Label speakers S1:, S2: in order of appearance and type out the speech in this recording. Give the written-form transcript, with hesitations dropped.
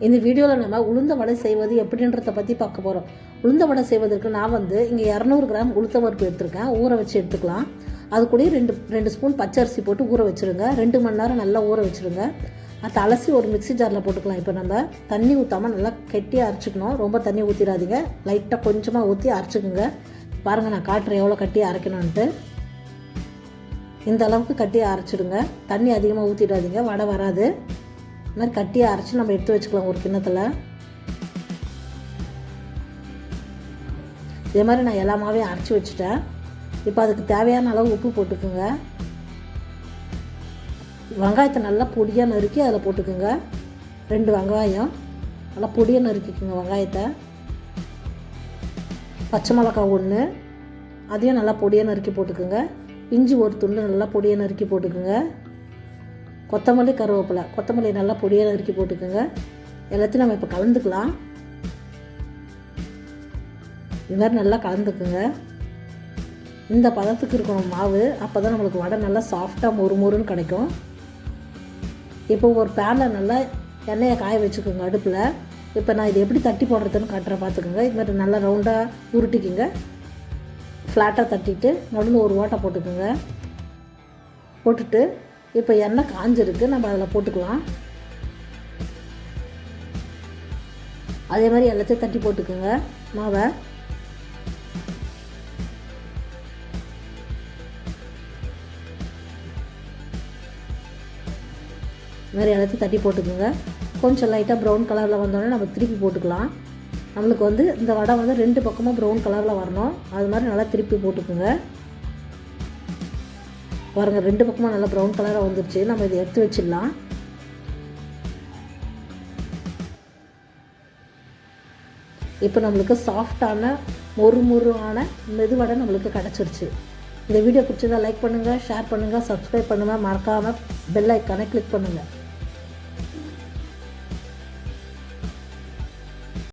S1: இந்த வீடியோவில் நம்ம உளுந்த வடை செய்வது எப்படின்றத பற்றி பார்க்க போகிறோம். உளுந்த வடை செய்வதற்கு நான் இங்கே 200 கிராம் உளுத்த பருப்பு எடுத்துருக்கேன். ஊற வச்சு எடுத்துக்கலாம். அது கூட ரெண்டு ஸ்பூன் பச்சரிசி போட்டு ஊற வச்சுருங்க. 2 மணி நேரம் நல்லா ஊற வச்சுருங்க. அதை அலசி ஒரு மிக்ஸி ஜாரில் போட்டுக்கலாம். இப்போ நம்ம தண்ணி ஊற்றாமல் நல்லா கெட்டியாக அரைச்சிக்கணும். ரொம்ப தண்ணி ஊற்றிடாதீங்க, லைட்டாக கொஞ்சமாக ஊற்றி அரைச்சிக்கோங்க. பாருங்கள், நான் காட்டுறேன் எவ்வளோ கட்டியாக அரைக்கணுன்ட்டு. இந்த அளவுக்கு கட்டியாக அரைச்சிடுங்க. தண்ணி அதிகமாக ஊற்றிடாதீங்க, வடை வராது. இந்த மாதிரி கட்டியாக அரைச்சி நம்ம எடுத்து வச்சுக்கலாம் ஒரு கிண்ணத்தில். இதே மாதிரி நான் எல்லாமாவே அரைச்சி வச்சுட்டேன். இப்போ அதுக்கு தேவையான அளவு உப்பு போட்டுக்குங்க. வெங்காயத்தை நல்லா பொடியாக நறுக்கி அதில் போட்டுக்குங்க. 2 வெங்காயம் நல்லா பொடியாக நறுக்கிக்குங்க வெங்காயத்தை. பச்சை மிளகாய் 1, அதையும் நல்லா பொடியாக நறுக்கி போட்டுக்குங்க. இஞ்சி ஒரு துண்டு நல்லா பொடியாக நறுக்கி போட்டுக்குங்க. கொத்தமல்லி, கருவேப்பிலை, கொத்தமல்லி நல்லா பொடியாக நறுக்கி போட்டுக்குங்க. எல்லாத்தையும் நம்ம இப்போ கலந்துக்கலாம். இது மாதிரி நல்லா கலந்துக்குங்க. இந்த பதத்துக்கு இருக்கணும் மாவு. அப்போ தான் நம்மளுக்கு வடை நல்லா சாஃப்டாக மொறுன்னு கிடைக்கும். இப்போ ஒரு பேனில் நல்லா எண்ணெயை காய வச்சுக்கோங்க அடுப்பில். இப்போ நான் இது எப்படி தட்டி போடுறதுன்னு காட்டுறேன், பார்த்துக்கோங்க. இது மாதிரி நல்லா ரவுண்டாக உருட்டிக்குங்க. ஃப்ளாட்டாக தட்டிட்டு நடுவில் ஒரு ஓட்டை போட்டுக்குங்க. போட்டுட்டு இப்போ எண்ணெய் காஞ்சிருக்கு, நம்ம அதில் போட்டுக்கலாம். அதே மாதிரி எல்லாத்தையும் தட்டி போட்டுக்குங்க மாவை. இது மாதிரி எல்லாத்தையும் தட்டி போட்டுக்குங்க. கொஞ்சம் லைட்டாக ப்ரௌன் கலரில் வந்தோடனே நம்ம திருப்பி போட்டுக்கலாம். நம்மளுக்கு இந்த வடை 2 பக்கமும் ப்ரௌன் கலரில் வரணும். அது மாதிரி நல்லா திருப்பி போட்டுக்குங்க. பாருங்கள், 2 பக்கமும் நல்லா ப்ரௌன் கலராக வந்துருச்சு. நம்ம இதை எடுத்து வச்சிடலாம். இப்போ நம்மளுக்கு சாஃப்டான மொறுமொறுவான மெதுவடை நம்மளுக்கு கிடச்சிருச்சு. இந்த வீடியோ பிடிச்சதா லைக் பண்ணுங்கள், ஷேர் பண்ணுங்கள், சப்ஸ்கிரைப் பண்ணுங்கள். மறக்காமல் பெல் ஐக்கானை கிளிக் பண்ணுங்கள்.